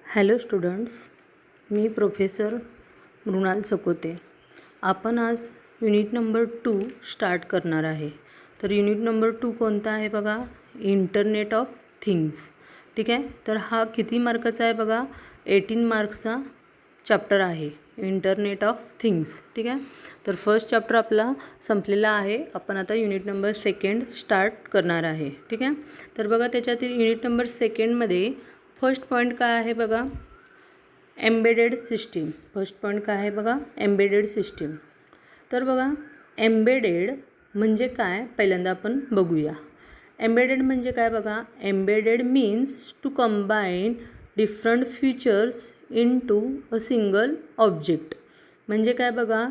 Hello students, मी professor Mrinal Chakote. आपण आज unit number 2 start करणार आहे. तर युनिट नंबर 2 कोणता आहे बघा? Internet of things. ठीक आहे. तर हा किती मार्काचा आहे बघा? 18 मार्क्सचा चॅप्टर आहे इंटरनेट ऑफ थिंग्स. ठीक आहे. तर फर्स्ट चॅप्टर आपला संपलेला आहे. आपण आता युनिट नंबर 2 स्टार्ट करणार आहे. ठीक आहे. तर बघा, त्याच्यातील युनिट नंबर 2मध्ये फर्स्ट पॉईंट काय आहे बघा? Embedded system. फर्स्ट पॉईंट काय आहे बघा? Embedded system. तर बघा, एम्बेडेड म्हणजे काय पहिल्यांदा आपण बघूया. एम्बेडेड म्हणजे काय बघा? Embedded means to combine different features in to a single object. म्हणजे काय बघा,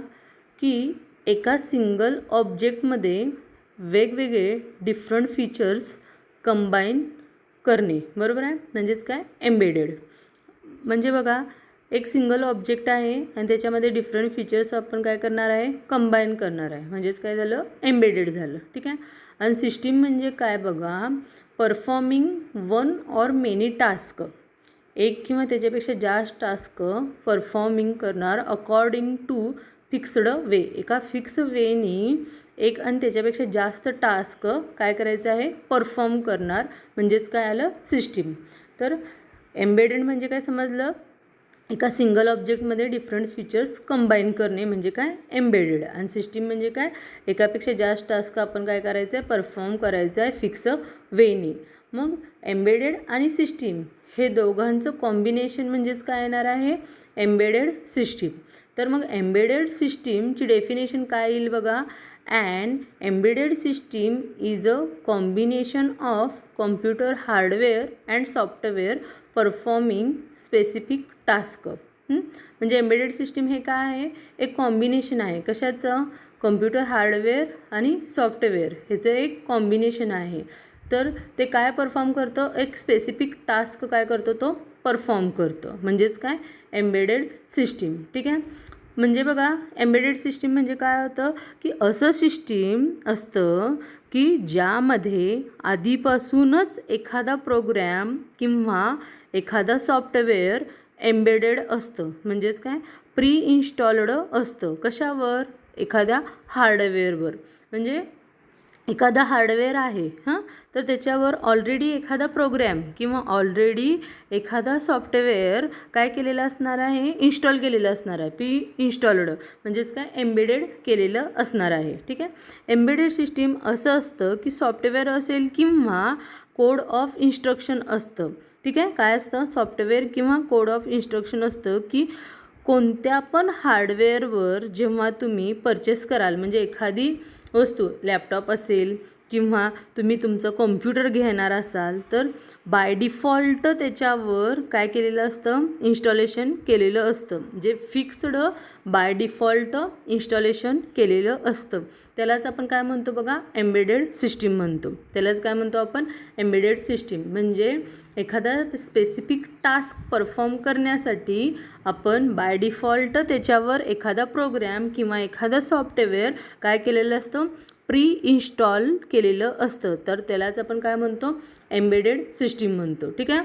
की एका सिंगल ऑब्जेक्टमध्ये वेगवेगळे डिफरंट फीचर्स कंबाईन करणे. बरोबर आहे? म्हणजेच काय? एम्बेडेड म्हणजे बघा, एक सिंगल ऑब्जेक्ट आहे आणि त्याच्यामध्ये डिफरंट फीचर्स आपण काय करणार आहे? कंबाईन करणार आहे. म्हणजेच काय झालं? एम्बेडेड झालं. ठीक आहे. आणि सिस्टीम म्हणजे काय बघा? Performing one or many task. एक किंवा त्याच्यापेक्षा जास्त टास्क परफॉर्मिंग करणार अकॉर्डिंग टू फिक्स्ड वे. एका फिक्स वेनी एक आणि त्याच्यापेक्षा जास्त टास्क काय करायचं आहे? परफॉर्म करणार. म्हणजेच काय आलं? सिस्टीम. तर एम्बेडेड म्हणजे काय समजलं? एका सिंगल ऑब्जेक्टमध्ये डिफरंट फीचर्स कंबाईन करणे म्हणजे काय? एम्बेडेड. आणि सिस्टीम म्हणजे काय? एकापेक्षा जास्त टास्क आपण काय करायचं आहे? परफॉर्म करायचं आहे फिक्स वेनी. मग एम्बेडेड आणि सिस्टीम हे दोघांचं कॉम्बिनेशन म्हणजेच काय येणार आहे? Embedded system. तर मग एम्बेडेड सिस्टीमची डेफिनेशन काय येईल बघा? And embedded system is a combination of computer hardware and software performing specific task. म्हणजे एम्बेडेड सिस्टीम हे काय आहे? एक कॉम्बिनेशन आहे. कशाचं? कॉम्प्युटर हार्डवेअर आणि सॉफ्टवेअर ह्याचं एक कॉम्बिनेशन आहे. तर ते काय परफॉर्म करतं? एक स्पेसिफिक टास्क काय करतो? तो परफॉर्म करतो. म्हणजेच काय? Embedded system. ठीक आहे. म्हणजे बघा, एम्बेडेड सिस्टीम म्हणजे काय होतं? की असं सिस्टीम असतं की ज्यामध्ये आधीपासूनच एखादा प्रोग्रॅम किंवा एखादा सॉफ्टवेअर एम्बेडेड असतं. म्हणजेच काय? प्री इन्स्टॉल्ड असतं. कशावर? एखाद्या हार्डवेअरवर. म्हणजे एखादा हार्डवेअर आहे तर त्याच्यावर ऑलरेडी एखादा प्रोग्रॅम किंवा ऑलरेडी एखादा सॉफ्टवेअर काय केलेलं असणार आहे? इन्स्टॉल केलेलं असणार आहे. प्री इन्स्टॉल्ड म्हणजेच काय? एम्बेडेड केलेलं असणार आहे. ठीक आहे. एम्बेडेड सिस्टीम असं असतं की सॉफ्टवेअर असेल किंवा कोड ऑफ इन्स्ट्रक्शन असतं. ठीक आहे. काय असतं? सॉफ्टवेअर किंवा कोड ऑफ इन्स्ट्रक्शन असतं की कोणत्या पण हार्डवेअरवर जेव्हा तुम्ही परचेस कराल, म्हणजे एखादी वस्तू लॅपटॉप असेल किंवा तुम्ही तुमचं कॉम्प्युटर घेणार असाल, तर बाय डिफॉल्ट त्याच्यावर काय केलेलं असतं? इन्स्टॉलेशन केलेलं असतं. जे फिक्स्ड बाय डिफॉल्ट इन्स्टॉलेशन केलेलं असतं. त्यालाच आपण काय म्हणतो बघा? एम्बेडेड सिस्टीम म्हणतो. त्यालाच काय म्हणतो आपण? Embedded system. म्हणजे एखादा स्पेसिफिक टास्क परफॉर्म करण्यासाठी आपण बाय डिफॉल्ट त्याच्यावर एखादा प्रोग्रॅम किंवा एखादा सॉफ्टवेअर काय केलेलं असतं? प्री इन्स्टॉल केलेलं असतं. तर त्यालाच आपण काय म्हणतो? एम्बेडेड सिस्टीम म्हणतो. ठीक आहे.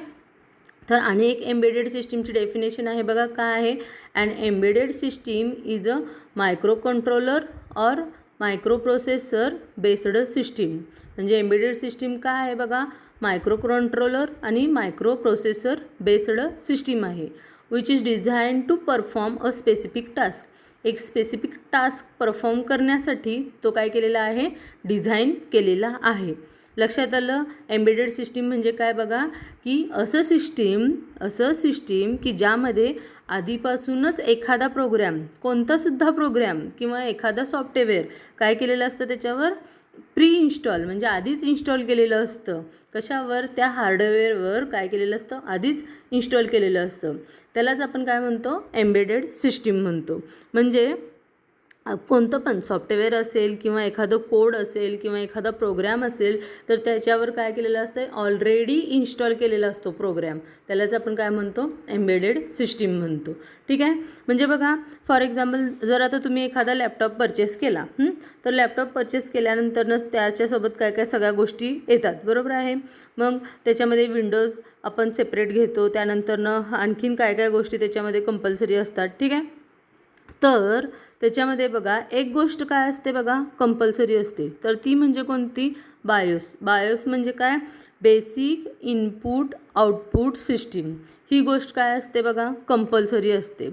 तर आणि एक एम्बेडेड सिस्टीमची डेफिनेशन आहे बघा. काय आहे? And embedded system is a micro controller or micro processor based system. म्हणजे एम्बेडेड सिस्टीम काय आहे बघा? मायक्रो कंट्रोलर आणि मायक्रो प्रोसेसर बेस्ड सिस्टीम आहे. Which is design to perform a specific task. एक स्पेसिफिक टास्क परफॉर्म करण्यासाठी तो काय केलेला आहे? डिझाईन केलेला आहे. लक्षात आलं? एम्बेडेड सिस्टीम म्हणजे काय बघा? की असं सिस्टीम की ज्यामध्ये आधीपासूनच एखादा प्रोग्रॅम, कोणतासुद्धा प्रोग्रॅम किंवा एखादा सॉफ्टवेअर काय केलेलं असतं? त्याच्यावर प्री इन्स्टॉल म्हणजे आधीच इन्स्टॉल केलेलं असतं. कशावर? त्या हार्डवेअरवर काय केलेलं असतं? आधीच इन्स्टॉल केलेलं असतं. त्यालाच आपण काय म्हणतो? एम्बेडेड सिस्टीम म्हणतो. म्हणजे कोणतं पण सॉफ्टवेअर असेल किंवा एखादं कोड असेल किंवा एखादा प्रोग्रॅम असेल तर त्याच्यावर काय केलेलं असतं, ऑलरेडी इन्स्टॉल केलेला असतो प्रोग्रॅम. त्यालाच आपण काय म्हणतो, एम्बेडेड सिस्टीम म्हणतो. ठीक आहे. म्हणजे बघा, फॉर एक्झाम्पल जर आता तुम्ही एखादा लॅपटॉप परचेस केला, तर लॅपटॉप परचेस केल्यानंतरच त्याच्यासोबत काय काय सगळ्या गोष्टी येतात, बरोबर आहे. मग त्याच्यामध्ये विंडोज आपण सेपरेट घेतो, त्यानंतरनं आणखीन काय काय गोष्टी त्याच्यामध्ये कंपल्सरी असतात. ठीक आहे. तर त्याच्यामध्ये बघा एक गोष्ट काय असते बघा, कंपल्सरी असते, तर ती म्हणजे कोणती, बायोस. बायोस म्हणजे काय, बेसिक इनपुट आउटपुट सिस्टीम. ही गोष्ट काय असते बघा, कंपल्सरी असते.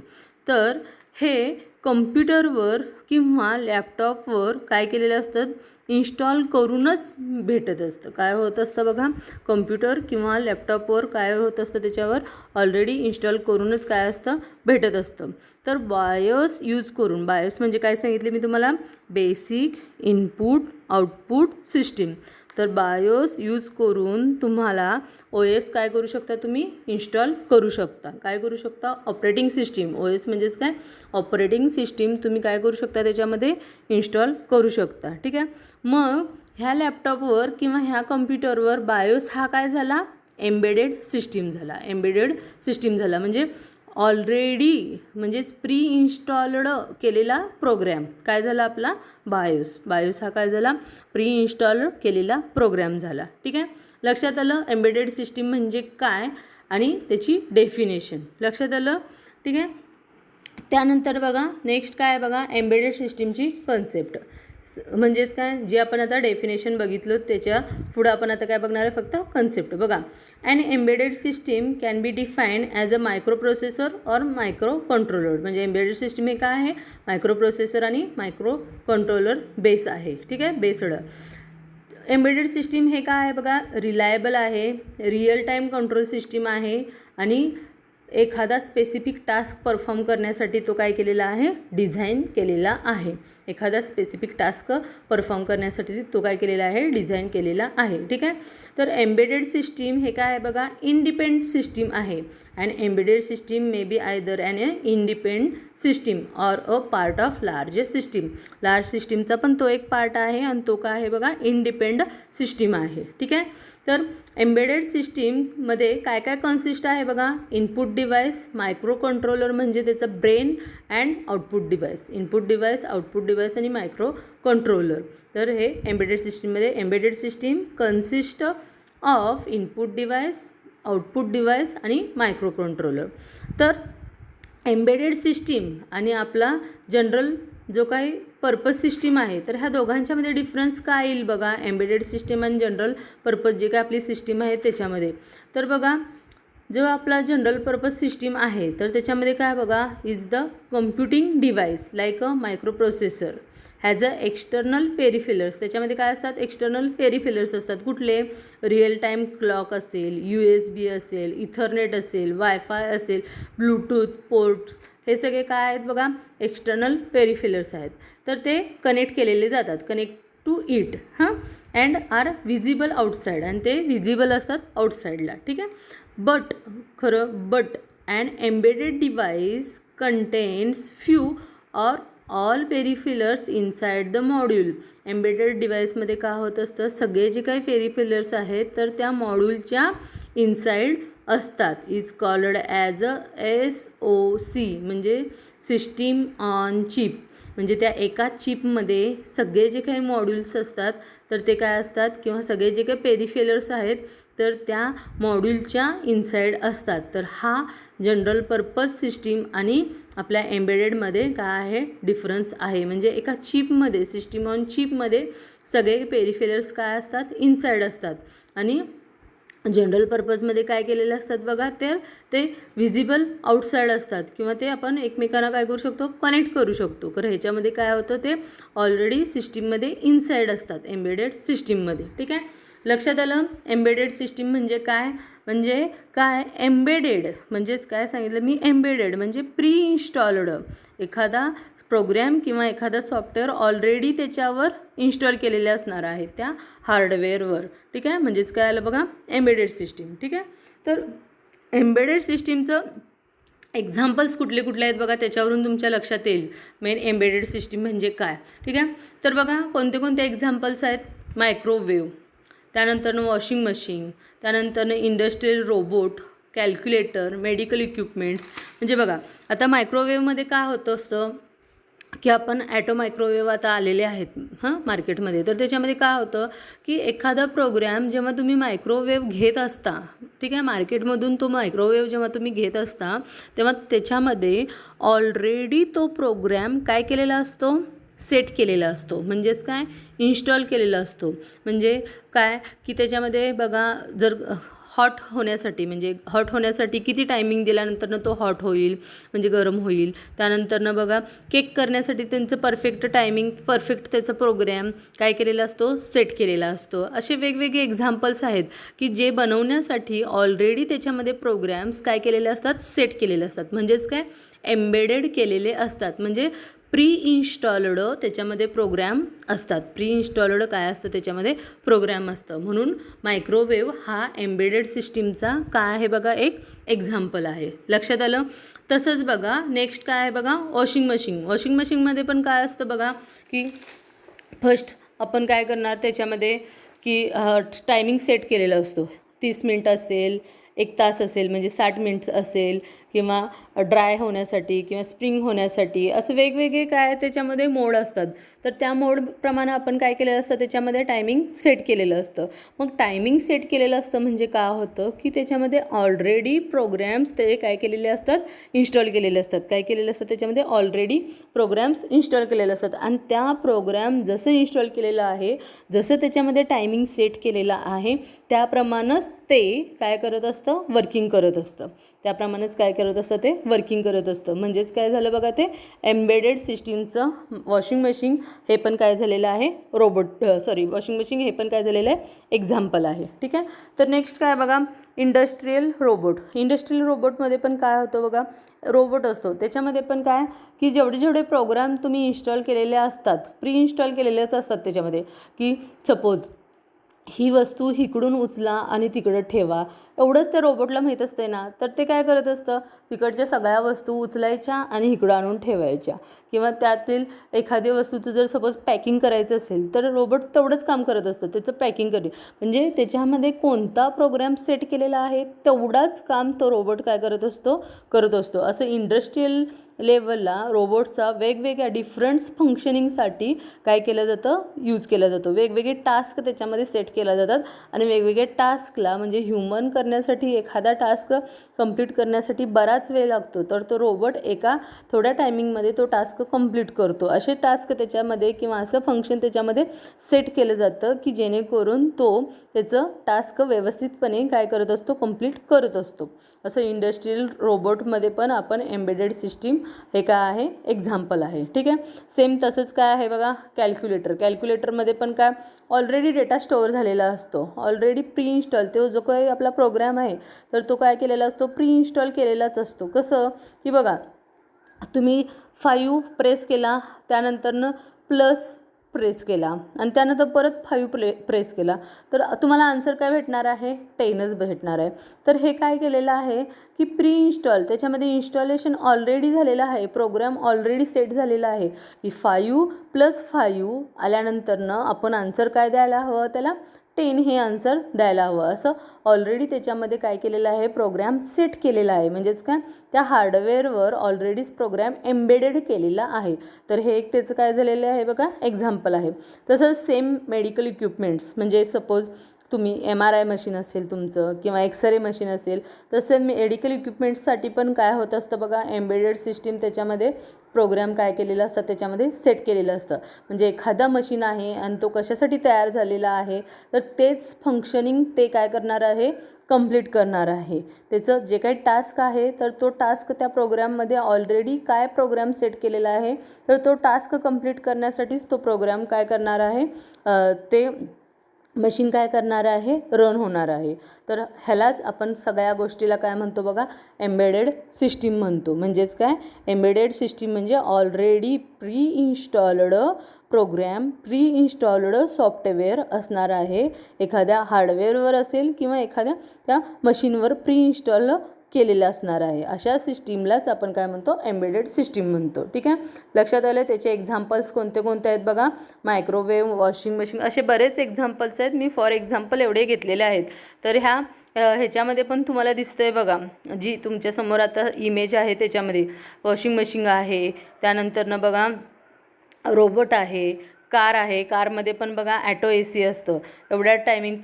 तर हे कम्प्युटरवर किंवा लॅपटॉपवर काय केलेलं असतं, इन्स्टॉल करूनच भेटत असतं. काय होत असतं बघा, कम्प्युटर किंवा लॅपटॉपवर काय होत असतं, त्याच्यावर ऑलरेडी इन्स्टॉल करूनच काय असतं, भेटत असतं. तर बायोस यूज करून, बायोस म्हणजे काय सांगितले मी तुम्हाला, बेसिक इनपुट आउटपुट सिस्टीम. तर बायोस यूज करून तुम्हाला ओ एस काय करू शकता, तुम्ही इन्स्टॉल करू शकता. काय करू शकता, ऑपरेटिंग सिस्टीम. ओ एस म्हणजेच काय, ऑपरेटिंग सिस्टीम तुम्ही काय करू शकता, त्याच्यामध्ये इन्स्टॉल करू शकता. ठीक आहे. मग ह्या लॅपटॉपवर किंवा ह्या कम्प्युटरवर बायोस हा काय झाला, एम्बेडेड सिस्टीम झाला. एम्बेडेड सिस्टीम झाला म्हणजे ऑलरेडी म्हणजेच प्री इन्स्टॉल्ड केलेला प्रोग्रॅम काय झाला आपला, बायोस. बायोस हा काय झाला, प्री इन्स्टॉल्ड केलेला प्रोग्रॅम झाला. ठीक आहे. लक्षात आलं एम्बेडेड सिस्टीम म्हणजे काय आणि त्याची डेफिनेशन लक्षात आलं. ठीक आहे. त्यानंतर बघा नेक्स्ट काय आहे बघा, एम्बेडेड सिस्टीमची कन्सेप्ट. म्हणजेच काय, जे आपण आता डेफिनेशन बघितलं त्याच्या पुढं आपण आता काय बघणार आहे, फक्त कन्सेप्ट बघा. An embedded system can be defined as a micro processor or micro controller. म्हणजे एम्बेडेड सिस्टीम हे काय आहे, मायक्रो प्रोसेसर आणि मायक्रो कंट्रोलर बेस आहे. ठीक आहे, बेस्ड. एम्बेडेड सिस्टीम हे काय आहे बघा, रिलायबल आहे, रिअल टाईम कंट्रोल सिस्टीम आहे आणि एखादा स्पेसिफिक टास्क परफॉर्म करण्यासाठी तो काय केलेला आहे, डिझाईन केलेला आहे. एखादा स्पेसिफिक टास्क परफॉर्म करण्यासाठी तो काय केलेला आहे, डिझाईन केलेला आहे. ठीक आहे. तर एम्बेडेड सिस्टीम हे काय आहे बघा, इंडिपेंडंट सिस्टीम आहे. And embedded system may be either an independent system or a part of large system. Large सिस्टीमचा पण तो एक पार्ट आहे आणि तो काय आहे बघा, इंडिपेंडंट सिस्टीम आहे. ठीक आहे. तर एम्बेडेड सिस्टीममध्ये काय काय कन्सिस्ट आहे बघा, इनपुट डिव्हाइस, मायक्रो कंट्रोलर म्हणजे त्याचा brain and output device. Input device, output device आणि मायक्रो कंट्रोलर. तर हे एम्बेडेड सिस्टीममध्ये, embedded system consist of input device, output device आणि मायक्रो कंट्रोलर. तर एम्बेडेड सिस्टीम आणि आपला जनरल जो काही पर्पज सिस्टीम आहे, तर ह्या दोघांच्यामध्ये डिफरन्स काय येईल बघा, एम्बेडेड सिस्टीम आणि जनरल पर्पज जे काय आपली सिस्टीम आहे त्याच्यामध्ये. तर बघा, जो आपला जनरल पर्पज सिस्टीम आहे तर त्याच्यामध्ये काय बघा, is the computing device like a micro processor has a external peripherals. त्याच्यामध्ये काय असतात, एक्सटर्नल पेरिफिलर्स असतात. कुठले, रिअल टाईम क्लॉक असेल, USB असेल, इथरनेट असेल, वायफाय असेल, ब्लूटूथ पोर्ट्स, हे सगळे काय आहेत बघा, एक्सटर्नल पेरिफिलर्स आहेत. तर ते कनेक्ट केलेले जातात, connect to it and are visible outside, आणि ते विजिबल असतात आउटसाईडला. ठीक आहे. But and embedded device contains few or all peripherals inside the module. Embedded डिव्हाइसमध्ये काय होत असतं, सगळे जे काही पेरिफिलर्स आहेत तर त्या मॉड्यूलच्या इनसाइड असतात. Is called as a SoC म्हणजे सिस्टीम ऑन चिप. म्हणजे त्या एका चिपमध्ये सगळे जे काही मॉड्यूल्स असतात तर ते काय असतात, किंवा सगळे जे काही पेरिफिलर्स आहेत तर त्या मॉड्यूलच्या इनसाइड असतात. तर हा जनरल पर्पज सिस्टीम आणि आपल्या एम्बेडेडमध्ये काय आहे, डिफरन्स आहे. म्हणजे एका चिपमध्ये, सिस्टीम ऑन चिपमध्ये सगळे पेरिफिलर्स काय असतात, इनसाइड असतात, आणि जनरल पर्पजमध्ये काय केलेलं असतात बघा, तर ते व्हिजिबल आउटसाईड असतात, किंवा ते आपण एकमेकांना काय करू शकतो, कनेक्ट करू शकतो. तर ह्याच्यामध्ये काय होतं, ते ऑलरेडी सिस्टीममध्ये इनसाइड असतात एम्बेडेड सिस्टीममध्ये. ठीक आहे. लक्षात आलं. एम्बेडेड सिस्टीम म्हणजे काय, म्हणजे काय, एम्बेडेड म्हणजेच काय सांगितलं मी, एम्बेडेड म्हणजे प्री इन्स्टॉल्ड एखादा प्रोग्रॅम किंवा एखादा सॉफ्टवेअर ऑलरेडी त्याच्यावर इन्स्टॉल केलेले असणार आहेत त्या हार्डवेअरवर. ठीक आहे. म्हणजेच काय आलं बघा, एम्बेडेड सिस्टीम. ठीक आहे. तर एम्बेडेड सिस्टीमचं एक्झाम्पल्स कुठले कुठले आहेत बघा, त्याच्यावरून तुमच्या लक्षात येईल मेन एम्बेडेड सिस्टीम म्हणजे काय. ठीक आहे, तर बघा कोणते कोणते एक्झाम्पल्स आहेत. मायक्रोवेव्ह, त्यानंतरनं वॉशिंग मशीन, त्यानंतरनं industrial robot, calculator, medical equipments. म्हणजे बघा आता मायक्रोवेव्हमध्ये काय होतं असतं की आपण ॲटो मायक्रोवेव्ह आता आलेले आहेत मार्केटमध्ये. तर त्याच्यामध्ये काय होतं की एखादा प्रोग्रॅम जेव्हा तुम्ही मायक्रोवेव्ह घेत असता, ठीक आहे, मार्केटमधून तो मायक्रोवेव्ह जेव्हा तुम्ही घेत असता तेव्हा त्याच्यामध्ये ऑलरेडी तो प्रोग्रॅम काय केलेला असतो, सेट केलेला असतो. म्हणजेच काय, इन्स्टॉल केलेला असतो. म्हणजे काय की त्याच्यामध्ये बघा जर हॉट होण्यासाठी किती टायमिंग दिल्यानंतरनं तो हॉट होईल, म्हणजे गरम होईल. त्यानंतरनं बघा केक करण्यासाठी त्यांचं परफेक्ट त्याचा प्रोग्रॅम काय केलेला असतो, सेट केलेला असतो. असे वेगवेगळे एक्झाम्पल्स आहेत की जे बनवण्यासाठी ऑलरेडी त्याच्यामध्ये प्रोग्रॅम्स काय केलेले असतात, सेट केलेले असतात. म्हणजेच काय, एम्बेडेड केलेले असतात. म्हणजे प्री इन्स्टॉल्ड त्याच्यामध्ये प्रोग्रॅम असतात. प्री इन्स्टॉल्ड काय असतं, त्याच्यामध्ये प्रोग्रॅम असतं. म्हणून मायक्रोवेव्ह हा एम्बेडेड सिस्टीमचा काय आहे बघा, एक एक्झाम्पल आहे. लक्षात आलं. तसंच बघा नेक्स्ट काय आहे बघा, वॉशिंग मशीनमध्ये पण काय असतं बघा की फर्स्ट आपण काय करणार त्याच्यामध्ये की टायमिंग सेट केलेला असतो. 30 मिनटं असेल, 1 तास असेल, म्हणजे 60 मिनिट्स असेल, किंवा ड्राय होण्यासाठी किंवा स्प्रिंग होण्यासाठी असं वेगवेगळे काय त्याच्यामध्ये मोड असतात. तर त्या मोडप्रमाणे आपण काय केलेलं असतं, त्याच्यामध्ये टायमिंग सेट केलेलं असतं. मग टायमिंग सेट केलेलं असतं म्हणजे काय होतं की त्याच्यामध्ये ऑलरेडी प्रोग्रॅम्स ते काय केलेले असतात, इन्स्टॉल केलेले असतात. काय केलेलं असतं, त्याच्यामध्ये ऑलरेडी प्रोग्रॅम्स इन्स्टॉल केलेले असतात. आणि त्या प्रोग्रॅम जसं इन्स्टॉल केलेलं आहे, जसं त्याच्यामध्ये टायमिंग सेट केलेलं आहे, त्याप्रमाणेच ते काय करत असतं, वर्किंग करत असतं. त्याप्रमाणेच काय करत असतं, ते वर्किंग करत असतं. म्हणजेच काय झालं बघा, ते एम्बेडेड सिस्टीमचं वॉशिंग मशीन हे पण काय झालेलं आहे, वॉशिंग मशीन हे पण काय झालेलं आहे, एक्झाम्पल आहे. ठीक आहे, तर नेक्स्ट काय बघा, इंडस्ट्रियल रोबोटमध्ये पण काय होतं बघा, रोबोट असतो. त्याच्यामध्ये पण काय की जेवढे प्रोग्राम तुम्ही इन्स्टॉल केलेले असतात, प्री इन्स्टॉल केलेलेच असतात त्याच्यामध्ये, की सपोज ही वस्तू इकडून उचला आणि तिकडं ठेवा, एवढंच त्या रोबोटला माहीत असते ना. तर ते काय करत असतं, तिकडच्या सगळ्या वस्तू उचलायच्या आणि इकडं आणून ठेवायच्या. किंवा त्यातील एखाद्या वस्तूचं जर सपोज पॅकिंग करायचं असेल तर रोबोट तेवढंच काम करत असतं, त्याचं पॅकिंग करणे. म्हणजे त्याच्यामध्ये कोणता प्रोग्राम सेट केलेला आहे तेवढाच काम तो रोबोट काय करत असतो. असं इंडस्ट्रियल लेवलला रोबोटचा वेगवेगळ्या डिफरंट फंक्शनिंगसाठी काय केलं जातं, यूज केला जातो. वेगवेगळे टास्क त्याच्यामध्ये सेट केला जातात आणि वेगवेगळे टास्कला म्हणजे ह्युमन करण्यासाठी एखादा टास्क कंप्लीट करण्यासाठी बराच वेळ लागतो, तर तो रोबोट एका थोड्या टायमिंगमध्ये तो टास्क कंप्लीट करतो. असे टास्क त्याच्यामध्ये किंवा असं फंक्शन त्याच्यामध्ये सेट केलं जातं की जेणेकरून तो त्याचं टास्क व्यवस्थितपणे काय करत असतो, कंप्लीट करत असतो. असं इंडस्ट्रियल रोबोटमध्ये पण आपण एम्बेडेड सिस्टीम हे काय आहे, एक्झाम्पल आहे. ठीक आहे, सेम तसंच काय आहे बघा, कॅल्क्युलेटरमध्ये पण काय ऑलरेडी डेटा स्टोअर झालेला असतो, ऑलरेडी प्री इन्स्टॉल. तो जो काही आपला प्रोग्राम आहे तर तो काय केलेला असतो, प्री इन्स्टॉल केलेलाच असतो. कसं की बघा, तुम्ही 5 प्रेस केला, त्यानंतरनं प्लस प्रेस केला आणि त्यानंतर परत 5 प्रेस केला, तर तुम्हाला आन्सर काय भेटणार आहे, 10च भेटणार आहे. तर हे काय केलेलं आहे की प्री इन्स्टॉल, त्याच्यामध्ये इन्स्टॉलेशन ऑलरेडी झालेलं आहे, प्रोग्राम ऑलरेडी सेट झालेला आहे की 5 + 5 आल्यानंतरनं आपण आन्सर काय द्यायला हवं, त्याला 10 हे आन्सर द्यायला हवं. असं ऑलरेडी त्याच्यामध्ये काय केलेलं आहे, प्रोग्राम सेट केलेला आहे. म्हणजेच काय, त्या हार्डवेअरवर ऑलरेडीच प्रोग्राम एम्बेडेड केलेला आहे. तर हे एक त्याचं काय झालेलं आहे बघा, एक्झाम्पल आहे. तसंच सेम मेडिकल इक्विपमेंट्स, म्हणजे सपोज तुम्ही MRI मशीन असेल तुमचं किंवा एक्सरे मशीन असेल, तसं मेडिकल इक्विपमेंट्ससाठी पण काय होत असतं बघा, एम्बेडेड सिस्टीम त्याच्यामध्ये प्रोग्राम काय केलेलं असतं, त्याच्यामध्ये सेट केलेलं असतं. म्हणजे एखादा मशीन आहे आणि तो कशासाठी तयार झालेला आहे, तर तेच फंक्शनिंग ते काय करणार आहे, कंप्लीट करणार आहे. त्याचं जे काही टास्क आहे तर तो टास्क त्या प्रोग्राममध्ये ऑलरेडी काय प्रोग्राम सेट केलेला आहे, तर तो टास्क कंप्लीट करण्यासाठीच तो प्रोग्राम काय करणार आहे, ते मशीन काय करणार आहे, रन होणार आहे. तर ह्यालाच आपण सगळ्या गोष्टीला काय म्हणतो बघा, एम्बेडेड सिस्टीम म्हणतो. म्हणजेच काय, एम्बेडेड सिस्टीम म्हणजे already pre installed program, pre installed software असणार आहे. एखाद्या हार्डवेअरवर असेल किंवा एखाद्या त्या मशीनवर प्री इन्स्टॉल केलेलं असणार आहे. अशा सिस्टीमलाच आपण काय म्हणतो, एम्बेडेड सिस्टीम म्हणतो. ठीक आहे, लक्षात आलं. त्याचे एक्झाम्पल्स कोणते कोणते आहेत बघा. मायक्रोवेव्ह, वॉशिंग मशीन, असे बरेच एक्झाम्पल्स आहेत. मी फॉर एक्झाम्पल एवढे घेतलेले आहेत. तर ह्याच्यामध्ये पण तुम्हाला दिसतंय बघा, जी तुमच्यासमोर आता इमेज आहे त्याच्यामध्ये वॉशिंग मशीन आहे, त्यानंतरनं बघा रोबोट आहे, कार आहे. कारमध्ये पण बघा ॲटो ए सी असतं. एवढ्या टायमिंग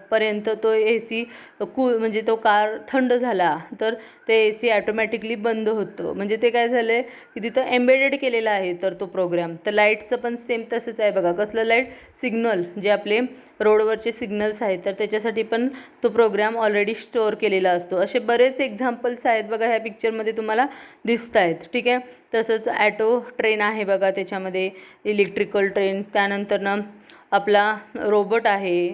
पर्यंत तो ए सी म्हणजे तो कार थंड झाला तर ते ए सी ॲटोमॅटिकली बंद होतं. म्हणजे ते काय झालं आहे की तिथं एम्बेडेड केलेलं आहे तर तो प्रोग्राम. तर लाईटचं पण सेम तसंच आहे बघा. कसलं लाईट? सिग्नल, जे आपले रोडवरचे सिग्नल्स आहेत तर त्याच्यासाठी पण तो प्रोग्राम ऑलरेडी स्टोअर केलेला असतो. असे बरेच एक्झाम्पल्स आहेत बघा ह्या पिक्चरमध्ये तुम्हाला दिसत आहेत. ठीक आहे, तसंच ॲटो ट्रेन आहे बघा त्याच्यामध्ये, इलेक्ट्रिकल ट्रेन. त्यानंतरनं आपला रोबोट आहे,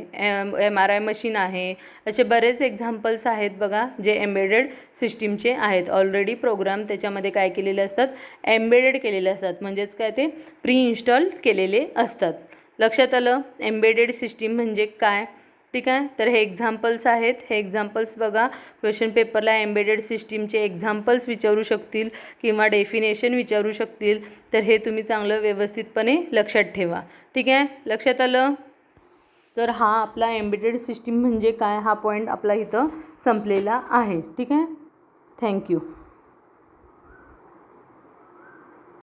MRI मशीन आहे. असे बरेच एक्झाम्पल्स आहेत बघा जे एम्बेडेड सिस्टीमचे आहेत. ऑलरेडी प्रोग्राम त्याच्यामध्ये काय केलेले असतात, एम्बेडेड केलेले असतात. म्हणजेच काय, ते प्री इन्स्टॉल केलेले असतात. लक्षात आलं एम्बेडेड सिस्टीम म्हणजे काय. ठीक आहे, तर हे एक्झाम्पल्स आहेत. हे एक्झाम्पल्स बघा, क्वेश्चन पेपरला एम्बेडेड सिस्टीमचे एक्झाम्पल्स विचारू शकतील किंवा डेफिनेशन विचारू शकतील. तर हे तुम्ही चांगलं व्यवस्थितपणे लक्षात ठेवा. ठीक आहे, लक्षात आलं. तर हा आपला एम्बेडेड सिस्टीम म्हणजे काय, हा पॉईंट आपला इथं संपलेला आहे. ठीक आहे, थँक्यू.